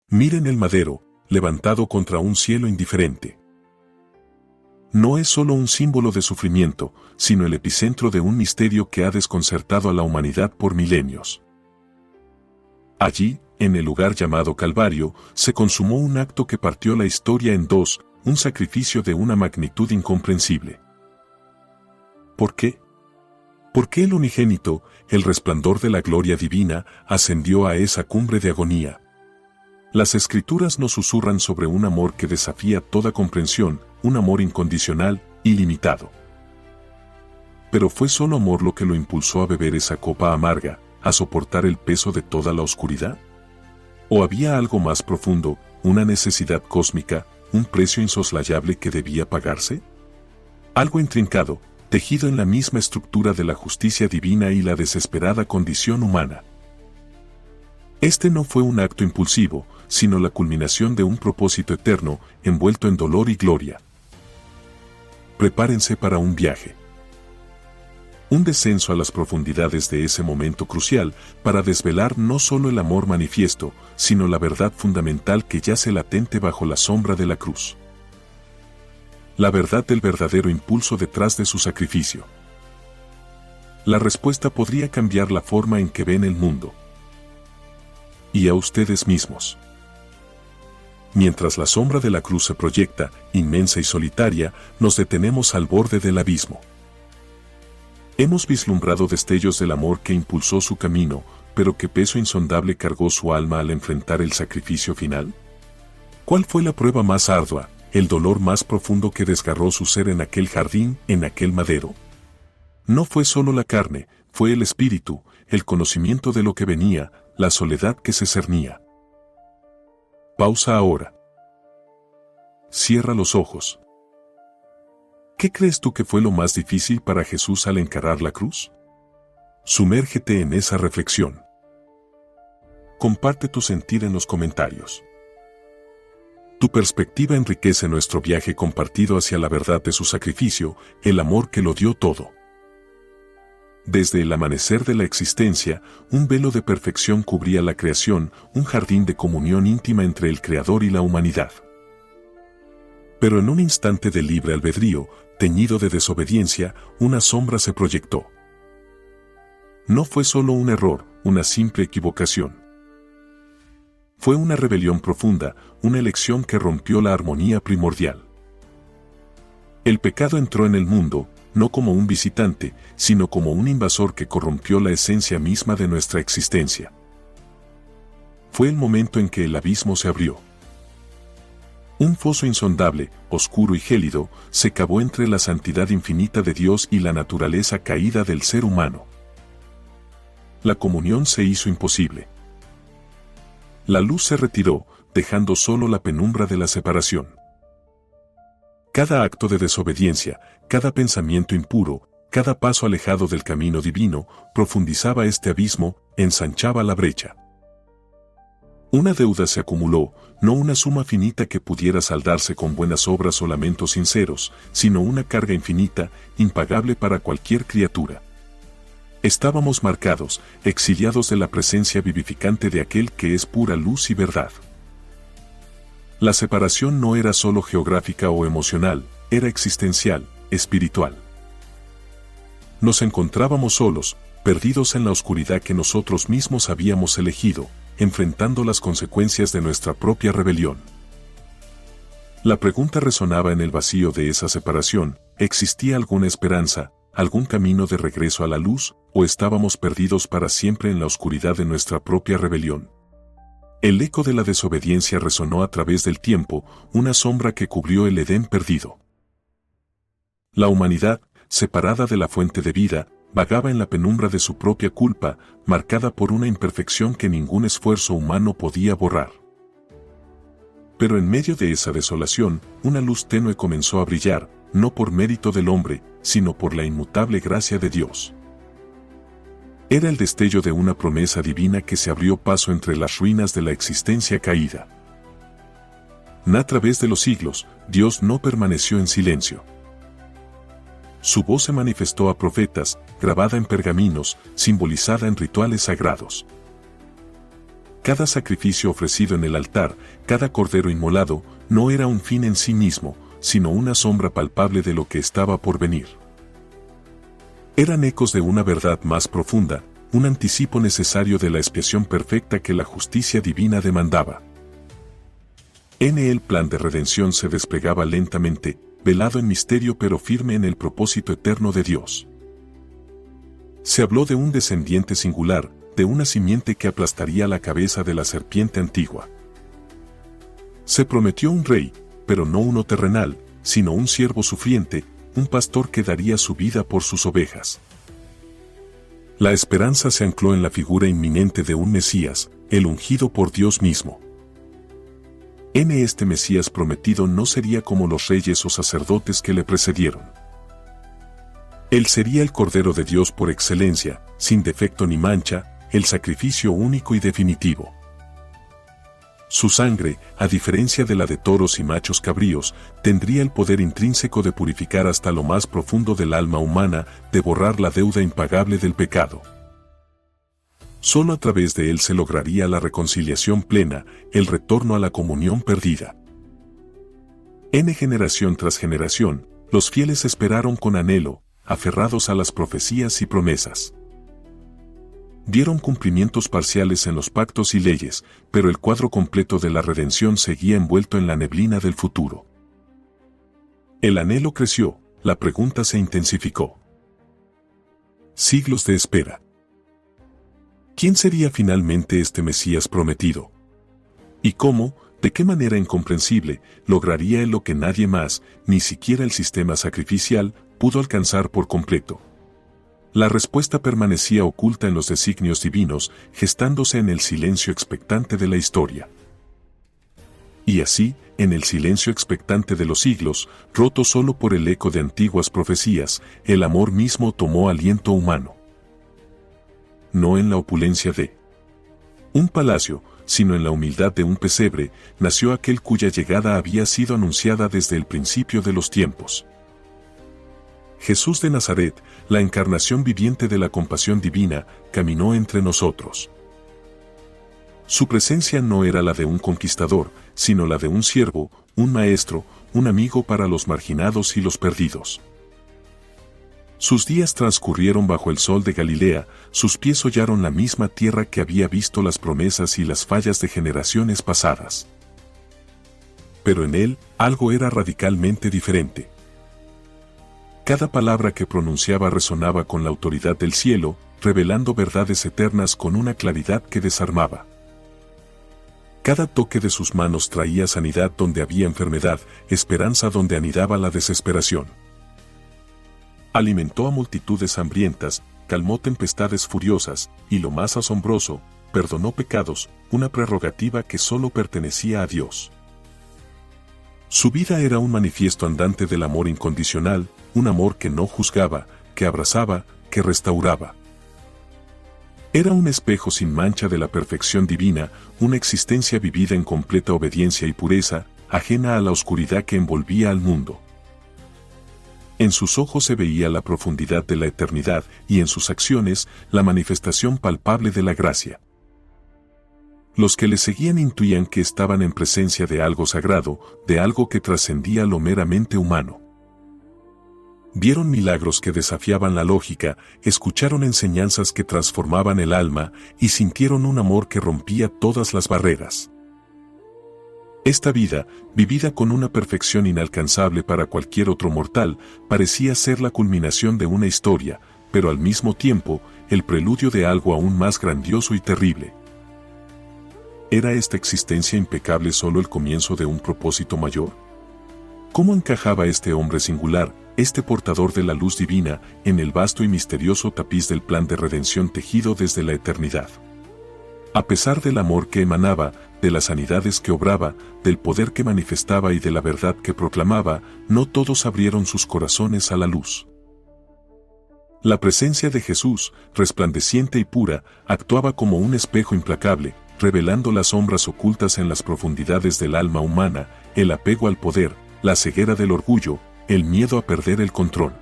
Miren el madero, levantado contra un cielo indiferente. No es solo un símbolo de sufrimiento, sino el epicentro de un misterio que ha desconcertado a la humanidad por milenios. Allí, en el lugar llamado Calvario, se consumó un acto que partió la historia en dos, un sacrificio de una magnitud incomprensible. ¿Por qué? ¿Por qué el unigénito, el resplandor de la gloria divina, ascendió a esa cumbre de agonía? Las Escrituras nos susurran sobre un amor que desafía toda comprensión, un amor incondicional, ilimitado. Pero ¿fue solo amor lo que lo impulsó a beber esa copa amarga, a soportar el peso de toda la oscuridad? ¿O había algo más profundo, una necesidad cósmica, un precio insoslayable que debía pagarse? Algo intrincado, tejido en la misma estructura de la justicia divina y la desesperada condición humana. Este no fue un acto impulsivo, sino la culminación de un propósito eterno, envuelto en dolor y gloria. Prepárense para un viaje. Un descenso a las profundidades de ese momento crucial para desvelar no solo el amor manifiesto, sino la verdad fundamental que yace latente bajo la sombra de la cruz. La verdad del verdadero impulso detrás de su sacrificio. La respuesta podría cambiar la forma en que ven el mundo. Y a ustedes mismos. Mientras la sombra de la cruz se proyecta, inmensa y solitaria, nos detenemos al borde del abismo. Hemos vislumbrado destellos del amor que impulsó su camino, pero ¿qué peso insondable cargó su alma al enfrentar el sacrificio final? ¿Cuál fue la prueba más ardua, el dolor más profundo que desgarró su ser en aquel jardín, en aquel madero? No fue solo la carne, fue el espíritu, el conocimiento de lo que venía, la soledad que se cernía. Pausa ahora. Cierra los ojos. ¿Qué crees tú que fue lo más difícil para Jesús al encarar la cruz? Sumérgete en esa reflexión. Comparte tu sentir en los comentarios. Tu perspectiva enriquece nuestro viaje compartido hacia la verdad de su sacrificio, el amor que lo dio todo. Desde el amanecer de la existencia, un velo de perfección cubría la creación, un jardín de comunión íntima entre el Creador y la humanidad. Pero en un instante de libre albedrío, teñido de desobediencia, una sombra se proyectó. No fue solo un error, una simple equivocación. Fue una rebelión profunda, una elección que rompió la armonía primordial. El pecado entró en el mundo, no como un visitante, sino como un invasor que corrompió la esencia misma de nuestra existencia. Fue el momento en que el abismo se abrió. Un foso insondable, oscuro y gélido, se cavó entre la santidad infinita de Dios y la naturaleza caída del ser humano. La comunión se hizo imposible. La luz se retiró, dejando solo la penumbra de la separación. Cada acto de desobediencia, cada pensamiento impuro, cada paso alejado del camino divino, profundizaba este abismo, ensanchaba la brecha. Una deuda se acumuló, no una suma finita que pudiera saldarse con buenas obras o lamentos sinceros, sino una carga infinita, impagable para cualquier criatura. Estábamos marcados, exiliados de la presencia vivificante de aquel que es pura luz y verdad. La separación no era solo geográfica o emocional, era existencial, espiritual. Nos encontrábamos solos, perdidos en la oscuridad que nosotros mismos habíamos elegido, enfrentando las consecuencias de nuestra propia rebelión. La pregunta resonaba en el vacío de esa separación: ¿existía alguna esperanza, algún camino de regreso a la luz, o estábamos perdidos para siempre en la oscuridad de nuestra propia rebelión? El eco de la desobediencia resonó a través del tiempo, una sombra que cubrió el Edén perdido. La humanidad, separada de la fuente de vida, vagaba en la penumbra de su propia culpa, marcada por una imperfección que ningún esfuerzo humano podía borrar. Pero en medio de esa desolación, una luz tenue comenzó a brillar, no por mérito del hombre, sino por la inmutable gracia de Dios. Era el destello de una promesa divina que se abrió paso entre las ruinas de la existencia caída. A través de los siglos, Dios no permaneció en silencio. Su voz se manifestó a profetas, grabada en pergaminos, simbolizada en rituales sagrados. Cada sacrificio ofrecido en el altar, cada cordero inmolado, no era un fin en sí mismo, sino una sombra palpable de lo que estaba por venir. Eran ecos de una verdad más profunda, un anticipo necesario de la expiación perfecta que la justicia divina demandaba. En el plan de redención se desplegaba lentamente, velado en misterio pero firme en el propósito eterno de Dios. Se habló de un descendiente singular, de una simiente que aplastaría la cabeza de la serpiente antigua. Se prometió un rey, pero no uno terrenal, sino un siervo sufriente, un pastor que daría su vida por sus ovejas. La esperanza se ancló en la figura inminente de un Mesías, el ungido por Dios mismo. Este Mesías prometido no sería como los reyes o sacerdotes que le precedieron. Él sería el Cordero de Dios por excelencia, sin defecto ni mancha, el sacrificio único y definitivo. Su sangre, a diferencia de la de toros y machos cabríos, tendría el poder intrínseco de purificar hasta lo más profundo del alma humana, de borrar la deuda impagable del pecado. Solo a través de él se lograría la reconciliación plena, el retorno a la comunión perdida. Generación tras generación, los fieles esperaron con anhelo, aferrados a las profecías y promesas. Dieron cumplimientos parciales en los pactos y leyes, pero el cuadro completo de la redención seguía envuelto en la neblina del futuro. El anhelo creció, la pregunta se intensificó. Siglos de espera. ¿Quién sería finalmente este Mesías prometido? ¿Y cómo, de qué manera incomprensible, lograría él lo que nadie más, ni siquiera el sistema sacrificial, pudo alcanzar por completo? La respuesta permanecía oculta en los designios divinos, gestándose en el silencio expectante de la historia. Y así, en el silencio expectante de los siglos, roto solo por el eco de antiguas profecías, el amor mismo tomó aliento humano. No en la opulencia de un palacio, sino en la humildad de un pesebre, nació aquel cuya llegada había sido anunciada desde el principio de los tiempos. Jesús de Nazaret, la encarnación viviente de la compasión divina, caminó entre nosotros. Su presencia no era la de un conquistador, sino la de un siervo, un maestro, un amigo para los marginados y los perdidos. Sus días transcurrieron bajo el sol de Galilea, sus pies hollaron la misma tierra que había visto las promesas y las fallas de generaciones pasadas. Pero en él, algo era radicalmente diferente. Cada palabra que pronunciaba resonaba con la autoridad del cielo, revelando verdades eternas con una claridad que desarmaba. Cada toque de sus manos traía sanidad donde había enfermedad, esperanza donde anidaba la desesperación. Alimentó a multitudes hambrientas, calmó tempestades furiosas, y lo más asombroso, perdonó pecados, una prerrogativa que solo pertenecía a Dios. Su vida era un manifiesto andante del amor incondicional, un amor que no juzgaba, que abrazaba, que restauraba. Era un espejo sin mancha de la perfección divina, una existencia vivida en completa obediencia y pureza, ajena a la oscuridad que envolvía al mundo. En sus ojos se veía la profundidad de la eternidad y en sus acciones la manifestación palpable de la gracia. Los que le seguían intuían que estaban en presencia de algo sagrado, de algo que trascendía lo meramente humano. Vieron milagros que desafiaban la lógica, escucharon enseñanzas que transformaban el alma y sintieron un amor que rompía todas las barreras. Esta vida, vivida con una perfección inalcanzable para cualquier otro mortal, parecía ser la culminación de una historia, pero al mismo tiempo, el preludio de algo aún más grandioso y terrible. ¿Era esta existencia impecable solo el comienzo de un propósito mayor? ¿Cómo encajaba este hombre singular, este portador de la luz divina, en el vasto y misterioso tapiz del plan de redención tejido desde la eternidad? A pesar del amor que emanaba, de las sanidades que obraba, del poder que manifestaba y de la verdad que proclamaba, no todos abrieron sus corazones a la luz. La presencia de Jesús, resplandeciente y pura, actuaba como un espejo implacable, revelando las sombras ocultas en las profundidades del alma humana, el apego al poder, la ceguera del orgullo, el miedo a perder el control.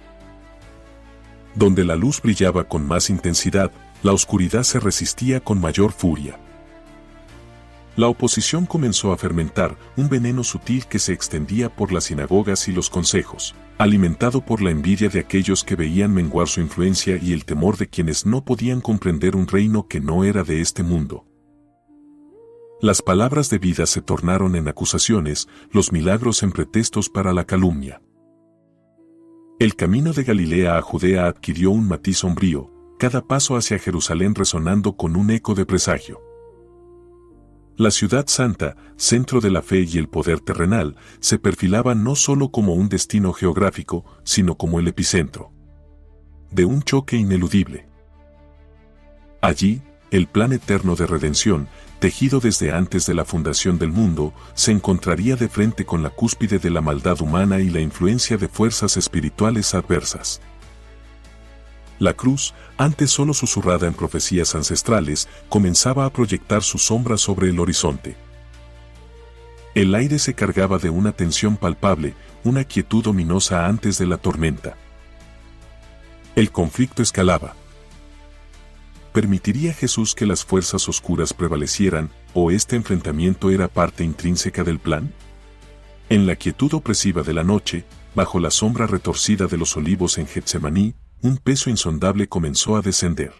Donde la luz brillaba con más intensidad, la oscuridad se resistía con mayor furia. La oposición comenzó a fermentar, un veneno sutil que se extendía por las sinagogas y los consejos, alimentado por la envidia de aquellos que veían menguar su influencia y el temor de quienes no podían comprender un reino que no era de este mundo. Las palabras de vida se tornaron en acusaciones, los milagros en pretextos para la calumnia. El camino de Galilea a Judea adquirió un matiz sombrío, cada paso hacia Jerusalén resonando con un eco de presagio. La ciudad santa, centro de la fe y el poder terrenal, se perfilaba no solo como un destino geográfico, sino como el epicentro de un choque ineludible. Allí, el plan eterno de redención, tejido desde antes de la fundación del mundo, se encontraría de frente con la cúspide de la maldad humana y la influencia de fuerzas espirituales adversas. La cruz, antes solo susurrada en profecías ancestrales, comenzaba a proyectar su sombra sobre el horizonte. El aire se cargaba de una tensión palpable, una quietud ominosa antes de la tormenta. El conflicto escalaba. ¿Permitiría Jesús que las fuerzas oscuras prevalecieran, o este enfrentamiento era parte intrínseca del plan? En la quietud opresiva de la noche, bajo la sombra retorcida de los olivos en Getsemaní, un peso insondable comenzó a descender.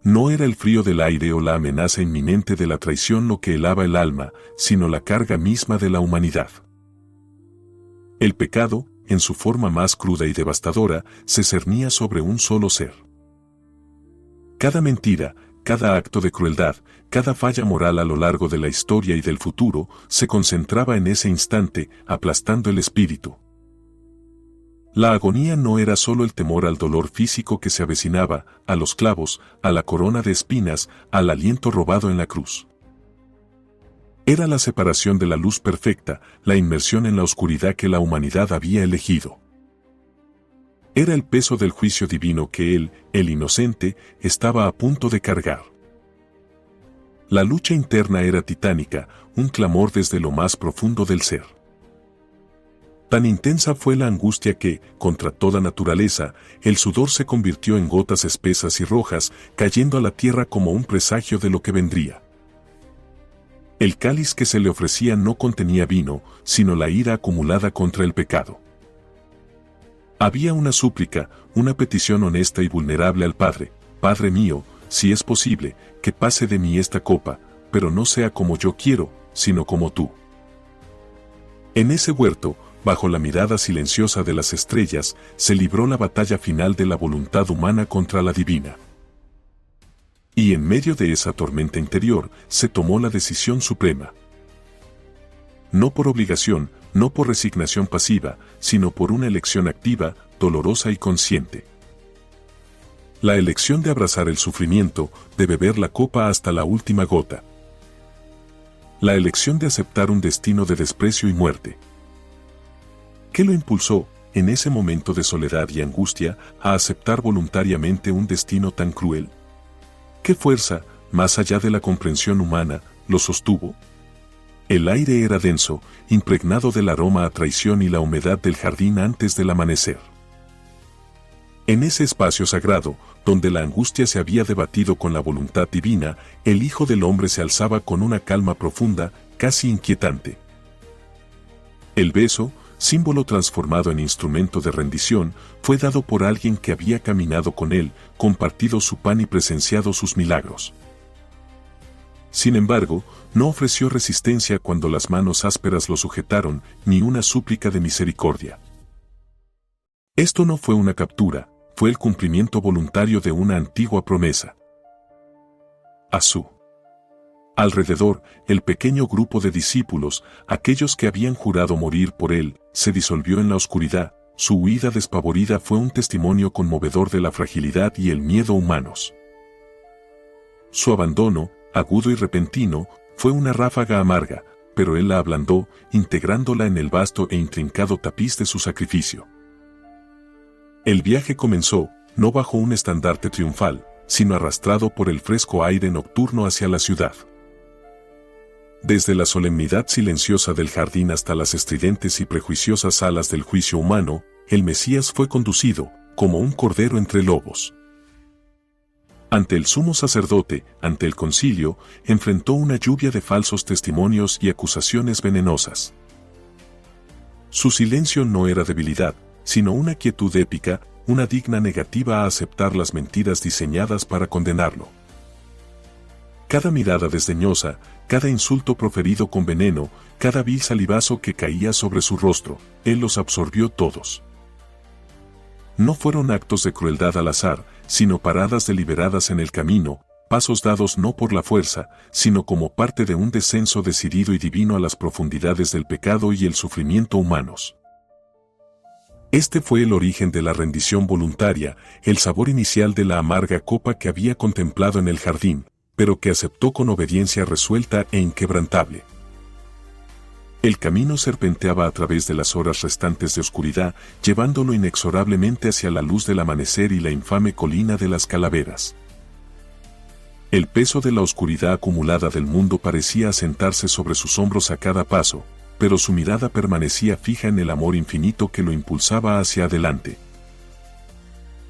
No era el frío del aire o la amenaza inminente de la traición lo que helaba el alma, sino la carga misma de la humanidad. El pecado, en su forma más cruda y devastadora, se cernía sobre un solo ser. Cada mentira, cada acto de crueldad, cada falla moral a lo largo de la historia y del futuro, se concentraba en ese instante, aplastando el espíritu. La agonía no era solo el temor al dolor físico que se avecinaba, a los clavos, a la corona de espinas, al aliento robado en la cruz. Era la separación de la luz perfecta, la inmersión en la oscuridad que la humanidad había elegido. Era el peso del juicio divino que él, el inocente, estaba a punto de cargar. La lucha interna era titánica, un clamor desde lo más profundo del ser. Tan intensa fue la angustia que, contra toda naturaleza, el sudor se convirtió en gotas espesas y rojas, cayendo a la tierra como un presagio de lo que vendría. El cáliz que se le ofrecía no contenía vino, sino la ira acumulada contra el pecado. Había una súplica, una petición honesta y vulnerable al Padre: Padre mío, si es posible, que pase de mí esta copa, pero no sea como yo quiero, sino como tú. En ese huerto, bajo la mirada silenciosa de las estrellas, se libró la batalla final de la voluntad humana contra la divina. Y en medio de esa tormenta interior, se tomó la decisión suprema. No por obligación, no por resignación pasiva, sino por una elección activa, dolorosa y consciente. La elección de abrazar el sufrimiento, de beber la copa hasta la última gota. La elección de aceptar un destino de desprecio y muerte. ¿Qué lo impulsó, en ese momento de soledad y angustia, a aceptar voluntariamente un destino tan cruel? ¿Qué fuerza, más allá de la comprensión humana, lo sostuvo? El aire era denso, impregnado del aroma a traición y la humedad del jardín antes del amanecer. En ese espacio sagrado, donde la angustia se había debatido con la voluntad divina, el Hijo del Hombre se alzaba con una calma profunda, casi inquietante. El beso, símbolo transformado en instrumento de rendición, fue dado por alguien que había caminado con él, compartido su pan y presenciado sus milagros. Sin embargo, no ofreció resistencia cuando las manos ásperas lo sujetaron, ni una súplica de misericordia. Esto no fue una captura, fue el cumplimiento voluntario de una antigua promesa. A su alrededor, el pequeño grupo de discípulos, aquellos que habían jurado morir por él, se disolvió en la oscuridad. Su huida despavorida fue un testimonio conmovedor de la fragilidad y el miedo humanos. Su abandono, agudo y repentino, fue una ráfaga amarga, pero él la ablandó, integrándola en el vasto e intrincado tapiz de su sacrificio. El viaje comenzó, no bajo un estandarte triunfal, sino arrastrado por el fresco aire nocturno hacia la ciudad. Desde la solemnidad silenciosa del jardín hasta las estridentes y prejuiciosas salas del juicio humano, el Mesías fue conducido, como un cordero entre lobos. Ante el sumo sacerdote, ante el concilio, enfrentó una lluvia de falsos testimonios y acusaciones venenosas. Su silencio no era debilidad, sino una quietud épica, una digna negativa a aceptar las mentiras diseñadas para condenarlo. Cada mirada desdeñosa, cada insulto proferido con veneno, cada vil salivazo que caía sobre su rostro, él los absorbió todos. No fueron actos de crueldad al azar, sino paradas deliberadas en el camino, pasos dados no por la fuerza, sino como parte de un descenso decidido y divino a las profundidades del pecado y el sufrimiento humanos. Este fue el origen de la rendición voluntaria, el sabor inicial de la amarga copa que había contemplado en el jardín, pero que aceptó con obediencia resuelta e inquebrantable. El camino serpenteaba a través de las horas restantes de oscuridad, llevándolo inexorablemente hacia la luz del amanecer y la infame colina de las calaveras. El peso de la oscuridad acumulada del mundo parecía asentarse sobre sus hombros a cada paso, pero su mirada permanecía fija en el amor infinito que lo impulsaba hacia adelante.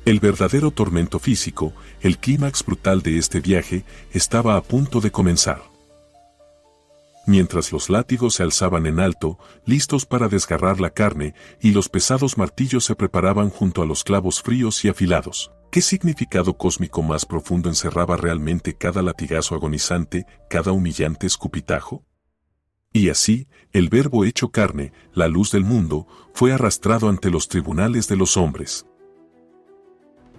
El verdadero tormento físico, el clímax brutal de este viaje, estaba a punto de comenzar. Mientras los látigos se alzaban en alto, listos para desgarrar la carne, y los pesados martillos se preparaban junto a los clavos fríos y afilados. ¿Qué significado cósmico más profundo encerraba realmente cada latigazo agonizante, cada humillante escupitajo? Y así, el Verbo hecho carne, la luz del mundo, fue arrastrado ante los tribunales de los hombres.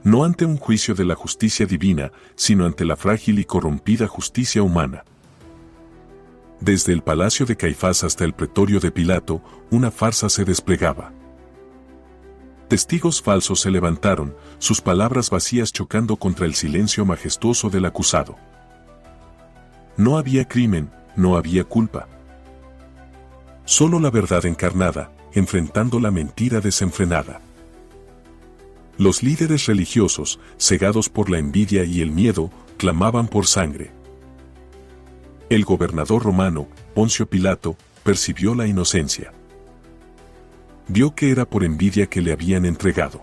No ante un juicio de la justicia divina, sino ante la frágil y corrompida justicia humana. Desde el palacio de Caifás hasta el pretorio de Pilato, una farsa se desplegaba. Testigos falsos se levantaron, sus palabras vacías chocando contra el silencio majestuoso del acusado. No había crimen, no había culpa. Solo la verdad encarnada, enfrentando la mentira desenfrenada. Los líderes religiosos, cegados por la envidia y el miedo, clamaban por sangre. El gobernador romano, Poncio Pilato, percibió la inocencia. Vio que era por envidia que le habían entregado.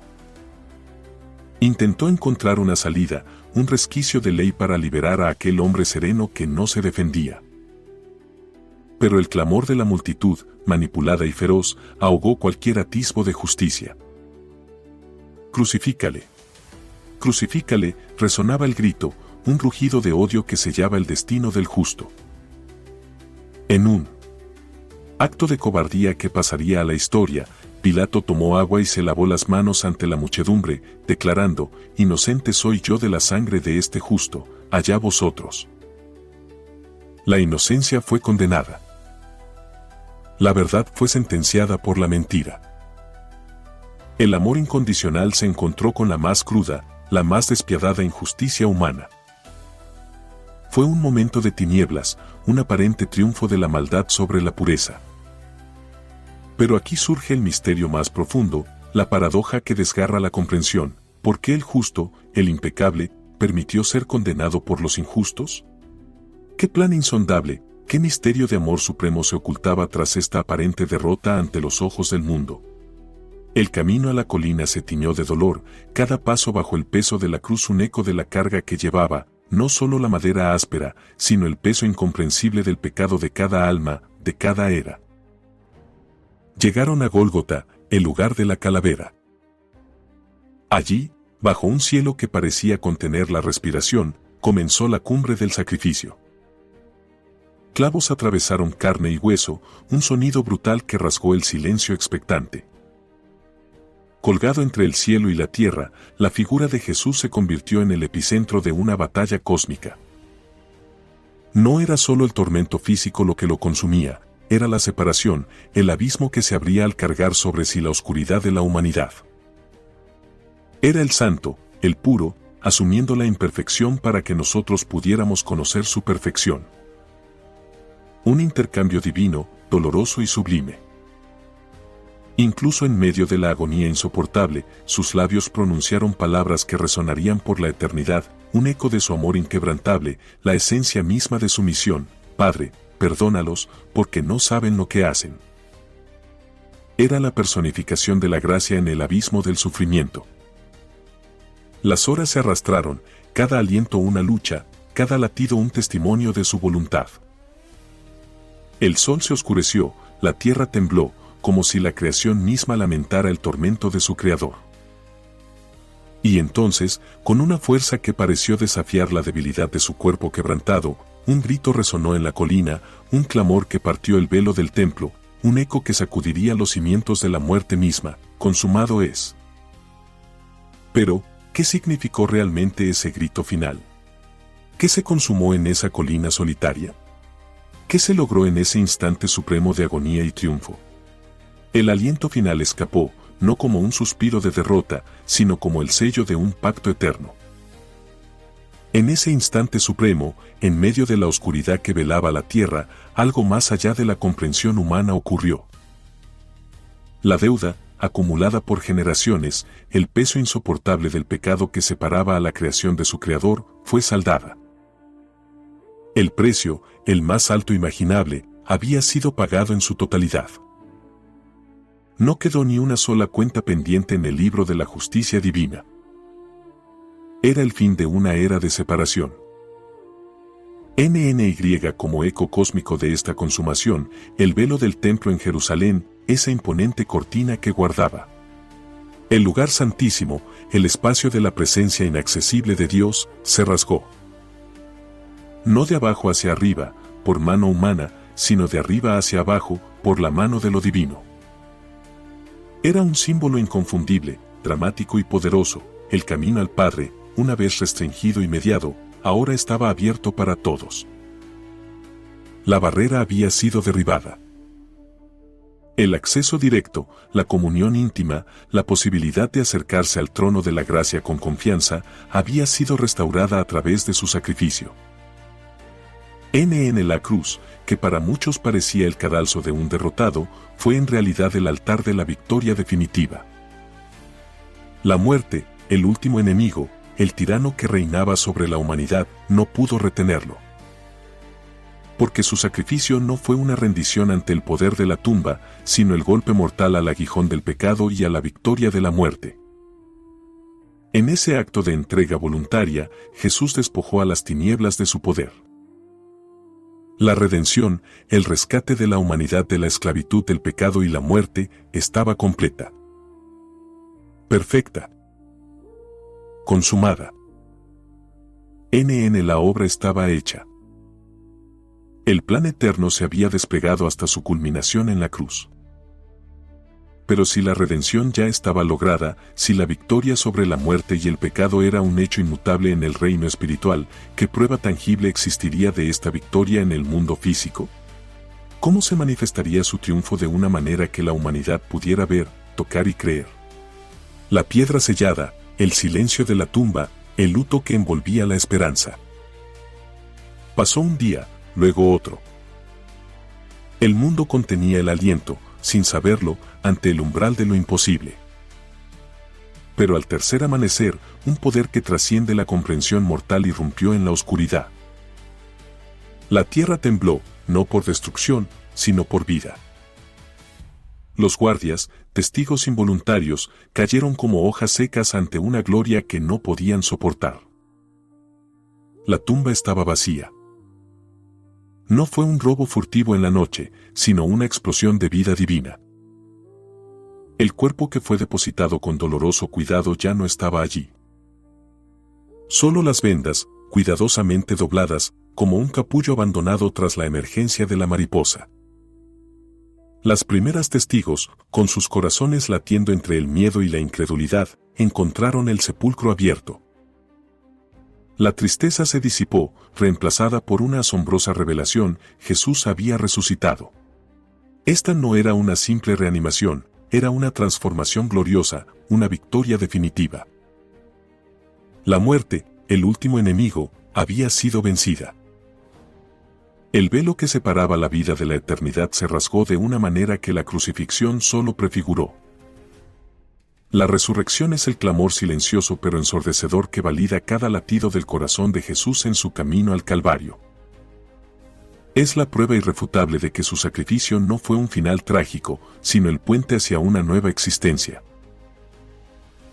Intentó encontrar una salida, un resquicio de ley para liberar a aquel hombre sereno que no se defendía. Pero el clamor de la multitud, manipulada y feroz, ahogó cualquier atisbo de justicia. «Crucifícale. Crucifícale», resonaba el grito, un rugido de odio que sellaba el destino del justo. En un acto de cobardía que pasaría a la historia, Pilato tomó agua y se lavó las manos ante la muchedumbre, declarando: «Inocente soy yo de la sangre de este justo, allá vosotros». La inocencia fue condenada. La verdad fue sentenciada por la mentira. El amor incondicional se encontró con la más cruda, la más despiadada injusticia humana. Fue un momento de tinieblas, un aparente triunfo de la maldad sobre la pureza. Pero aquí surge el misterio más profundo, la paradoja que desgarra la comprensión. ¿Por qué el justo, el impecable, permitió ser condenado por los injustos? ¿Qué plan insondable, qué misterio de amor supremo se ocultaba tras esta aparente derrota ante los ojos del mundo? El camino a la colina se tiñó de dolor, cada paso bajo el peso de la cruz un eco de la carga que llevaba, no solo la madera áspera, sino el peso incomprensible del pecado de cada alma, de cada era. Llegaron a Gólgota, el lugar de la calavera. Allí, bajo un cielo que parecía contener la respiración, comenzó la cumbre del sacrificio. Clavos atravesaron carne y hueso, un sonido brutal que rasgó el silencio expectante. Colgado entre el cielo y la tierra, la figura de Jesús se convirtió en el epicentro de una batalla cósmica. No era solo el tormento físico lo que lo consumía, era la separación, el abismo que se abría al cargar sobre sí la oscuridad de la humanidad. Era el santo, el puro, asumiendo la imperfección para que nosotros pudiéramos conocer su perfección. Un intercambio divino, doloroso y sublime. Incluso en medio de la agonía insoportable, sus labios pronunciaron palabras que resonarían por la eternidad, un eco de su amor inquebrantable, la esencia misma de su misión: Padre, perdónalos, porque no saben lo que hacen. Era la personificación de la gracia en el abismo del sufrimiento. Las horas se arrastraron, cada aliento una lucha, cada latido un testimonio de su voluntad. El sol se oscureció, la tierra tembló, como si la creación misma lamentara el tormento de su creador. Y entonces, con una fuerza que pareció desafiar la debilidad de su cuerpo quebrantado, un grito resonó en la colina, un clamor que partió el velo del templo, un eco que sacudiría los cimientos de la muerte misma: consumado es. Pero, ¿qué significó realmente ese grito final? ¿Qué se consumó en esa colina solitaria? ¿Qué se logró en ese instante supremo de agonía y triunfo? El aliento final escapó, no como un suspiro de derrota, sino como el sello de un pacto eterno. En ese instante supremo, en medio de la oscuridad que velaba la tierra, algo más allá de la comprensión humana ocurrió. La deuda, acumulada por generaciones, el peso insoportable del pecado que separaba a la creación de su creador, fue saldada. El precio, el más alto imaginable, había sido pagado en su totalidad. No quedó ni una sola cuenta pendiente en el libro de la justicia divina. Era el fin de una era de separación. NNY como eco cósmico de esta consumación, el velo del templo en Jerusalén, esa imponente cortina que guardaba el lugar santísimo, el espacio de la presencia inaccesible de Dios, se rasgó. No de abajo hacia arriba, por mano humana, sino de arriba hacia abajo, por la mano de lo divino. Era un símbolo inconfundible, dramático y poderoso. El camino al Padre, una vez restringido y mediado, ahora estaba abierto para todos. La barrera había sido derribada. El acceso directo, la comunión íntima, la posibilidad de acercarse al trono de la gracia con confianza, había sido restaurada a través de su sacrificio. En la cruz, que para muchos parecía el cadalso de un derrotado, fue en realidad el altar de la victoria definitiva. La muerte, el último enemigo, el tirano que reinaba sobre la humanidad, no pudo retenerlo. Porque su sacrificio no fue una rendición ante el poder de la tumba, sino el golpe mortal al aguijón del pecado y a la victoria de la muerte. En ese acto de entrega voluntaria, Jesús despojó a las tinieblas de su poder. La redención, el rescate de la humanidad de la esclavitud del pecado y la muerte, estaba completa. Perfecta. Consumada. La obra estaba hecha. El plan eterno se había desplegado hasta su culminación en la cruz. Pero si la redención ya estaba lograda, si la victoria sobre la muerte y el pecado era un hecho inmutable en el reino espiritual, ¿qué prueba tangible existiría de esta victoria en el mundo físico? ¿Cómo se manifestaría su triunfo de una manera que la humanidad pudiera ver, tocar y creer? La piedra sellada, el silencio de la tumba, el luto que envolvía la esperanza. Pasó un día, luego otro. El mundo contenía el aliento, sin saberlo, ante el umbral de lo imposible. Pero al tercer amanecer, un poder que trasciende la comprensión mortal irrumpió en la oscuridad. La tierra tembló, no por destrucción, sino por vida. Los guardias, testigos involuntarios, cayeron como hojas secas ante una gloria que no podían soportar. La tumba estaba vacía. No fue un robo furtivo en la noche, sino una explosión de vida divina. El cuerpo que fue depositado con doloroso cuidado ya no estaba allí. Solo las vendas, cuidadosamente dobladas, como un capullo abandonado tras la emergencia de la mariposa. Las primeras testigos, con sus corazones latiendo entre el miedo y la incredulidad, encontraron el sepulcro abierto. La tristeza se disipó, reemplazada por una asombrosa revelación: Jesús había resucitado. Esta no era una simple reanimación, era una transformación gloriosa, una victoria definitiva. La muerte, el último enemigo, había sido vencida. El velo que separaba la vida de la eternidad se rasgó de una manera que la crucifixión solo prefiguró. La resurrección es el clamor silencioso pero ensordecedor que valida cada latido del corazón de Jesús en su camino al Calvario. Es la prueba irrefutable de que su sacrificio no fue un final trágico, sino el puente hacia una nueva existencia.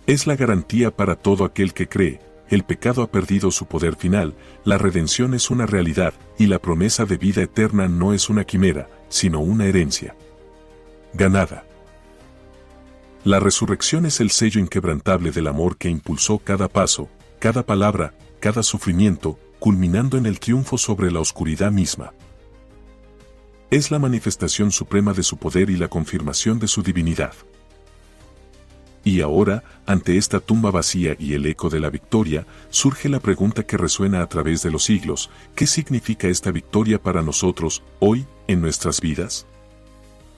Es la garantía para todo aquel que cree. El pecado ha perdido su poder final, la redención es una realidad, y la promesa de vida eterna no es una quimera, sino una herencia ganada. La resurrección es el sello inquebrantable del amor que impulsó cada paso, cada palabra, cada sufrimiento, culminando en el triunfo sobre la oscuridad misma. Es la manifestación suprema de su poder y la confirmación de su divinidad. Y ahora, ante esta tumba vacía y el eco de la victoria, surge la pregunta que resuena a través de los siglos: ¿qué significa esta victoria para nosotros, hoy, en nuestras vidas?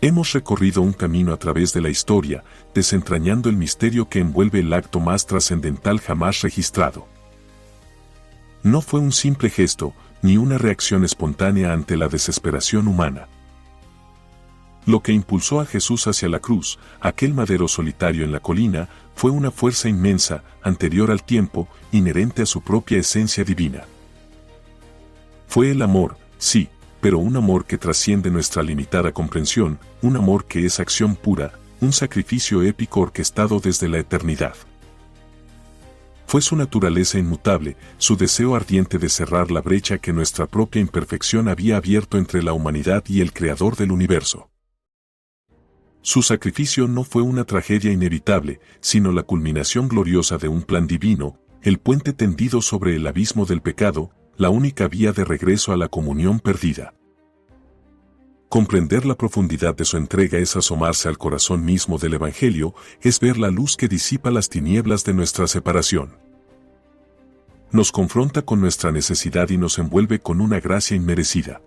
Hemos recorrido un camino a través de la historia, desentrañando el misterio que envuelve el acto más trascendental jamás registrado. No fue un simple gesto, ni una reacción espontánea ante la desesperación humana. Lo que impulsó a Jesús hacia la cruz, aquel madero solitario en la colina, fue una fuerza inmensa, anterior al tiempo, inherente a su propia esencia divina. Fue el amor, sí, pero un amor que trasciende nuestra limitada comprensión, un amor que es acción pura, un sacrificio épico orquestado desde la eternidad. Fue su naturaleza inmutable, su deseo ardiente de cerrar la brecha que nuestra propia imperfección había abierto entre la humanidad y el Creador del universo. Su sacrificio no fue una tragedia inevitable, sino la culminación gloriosa de un plan divino, el puente tendido sobre el abismo del pecado, la única vía de regreso a la comunión perdida. Comprender la profundidad de su entrega es asomarse al corazón mismo del Evangelio, es ver la luz que disipa las tinieblas de nuestra separación. Nos confronta con nuestra necesidad y nos envuelve con una gracia inmerecida.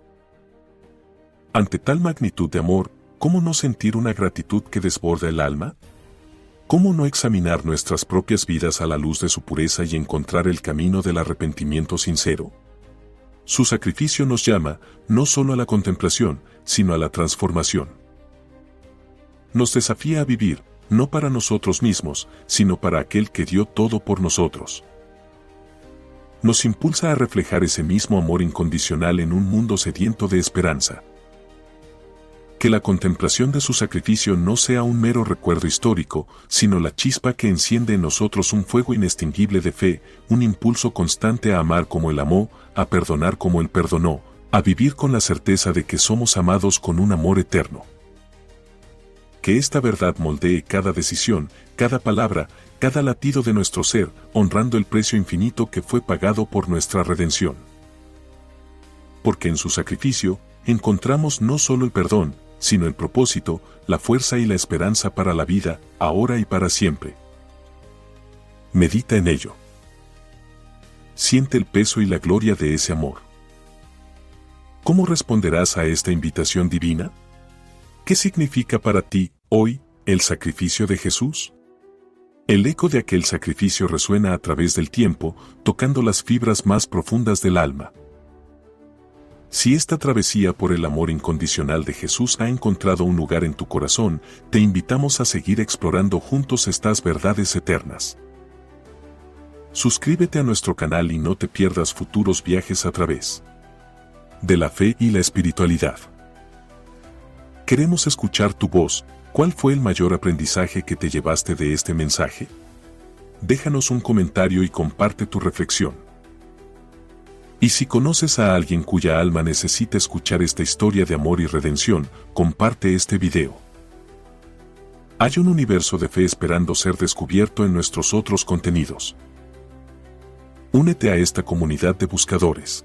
Ante tal magnitud de amor, ¿cómo no sentir una gratitud que desborda el alma? ¿Cómo no examinar nuestras propias vidas a la luz de su pureza y encontrar el camino del arrepentimiento sincero? Su sacrificio nos llama, no solo a la contemplación, sino a la transformación. Nos desafía a vivir, no para nosotros mismos, sino para aquel que dio todo por nosotros. Nos impulsa a reflejar ese mismo amor incondicional en un mundo sediento de esperanza. Que la contemplación de su sacrificio no sea un mero recuerdo histórico, sino la chispa que enciende en nosotros un fuego inextinguible de fe, un impulso constante a amar como Él amó, a perdonar como Él perdonó, a vivir con la certeza de que somos amados con un amor eterno. Que esta verdad moldee cada decisión, cada palabra, cada latido de nuestro ser, honrando el precio infinito que fue pagado por nuestra redención. Porque en su sacrificio, encontramos no solo el perdón, sino el propósito, la fuerza y la esperanza para la vida, ahora y para siempre. Medita en ello. Siente el peso y la gloria de ese amor. ¿Cómo responderás a esta invitación divina? ¿Qué significa para ti, hoy, el sacrificio de Jesús? El eco de aquel sacrificio resuena a través del tiempo, tocando las fibras más profundas del alma. Si esta travesía por el amor incondicional de Jesús ha encontrado un lugar en tu corazón, te invitamos a seguir explorando juntos estas verdades eternas. Suscríbete a nuestro canal y no te pierdas futuros viajes a través de la fe y la espiritualidad. Queremos escuchar tu voz. ¿Cuál fue el mayor aprendizaje que te llevaste de este mensaje? Déjanos un comentario y comparte tu reflexión. Y si conoces a alguien cuya alma necesita escuchar esta historia de amor y redención, comparte este video. Hay un universo de fe esperando ser descubierto en nuestros otros contenidos. Únete a esta comunidad de buscadores.